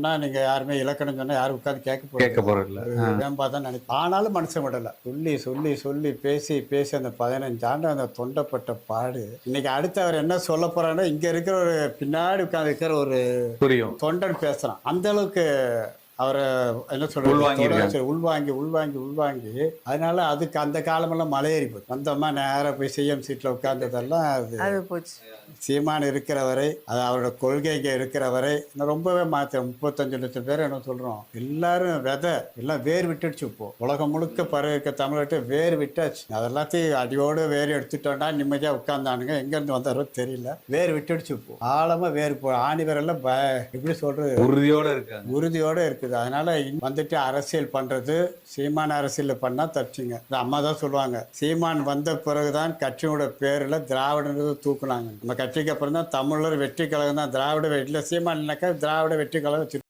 சொன்னா நீங்க யாருமே இலக்கணம் சொன்னா யாரும் உட்காந்து கேட்க போறது இல்ல. வேம்பா தான் நினைப்பேன். ஆனாலும் மனுஷன் விடல. சொல்லி சொல்லி சொல்லி பேசி பேசி அந்த 15 ஆண்டு அந்த தொண்டப்பட்ட பாடு. இன்னைக்கு அடுத்து அவர் என்ன சொல்ல போறாருன்னா, இங்க இருக்கிற ஒரு பின்னாடி உட்கார்ந்து இருக்கிற ஒரு புரியும். தொண்டன் பேசுறான். அந்த அளவுக்கு அவரை என்ன சொல்றது, உள்வாங்கி உள்வாங்கி உள்வாங்கி, அதனால அதுக்கு அந்த காலமெல்லாம் மலையேறி போச்சு. வந்தோமா நேரம் போய் சிஎம் சீட்ல உட்கார்ந்ததெல்லாம் அது போச்சு. சீமான் இருக்கிற வரை, அது அவரோட கொள்கைங்க இருக்கிற வரை ரொம்பவே மாற்றம். 35 லட்சம் பேர் என்ன சொல்றோம், எல்லாரும் விதை எல்லாம் வேர் விட்டுடுச்சு. இப்போ உலகம் முழுக்க பரவி இருக்க தமிழ்நாட்டை வேர் விட்டாச்சு. அதெல்லாத்தையும் அடியோடு வேர் எடுத்துட்டோம்னா நிம்மதியா உட்கார்ந்தானுங்க. எங்க இருந்து வந்தாரோ தெரியல, வேர் விட்டுடுச்சு. இப்போ ஆழமா வேர் ஆணி வேரெல்லாம் எப்படி சொல்றது, உறுதியோட இருக்குது. அதனால வந்துட்டு அரசியல் பண்றது, சீமான் அரசியல் பண்ணா தப்பிச்சுங்க. அம்மா தான் சொல்லுவாங்க, சீமான் வந்த பிறகுதான் கட்சியோட பேர்ல திராவிடன்றது தூக்குனாங்க. நம்ம கட்சிக்கு அப்புறம் தான் தமிழர் வெற்றி கழகம் தான். திராவிட வெற்றில சீமான் திராவிட வெற்றி கழகம்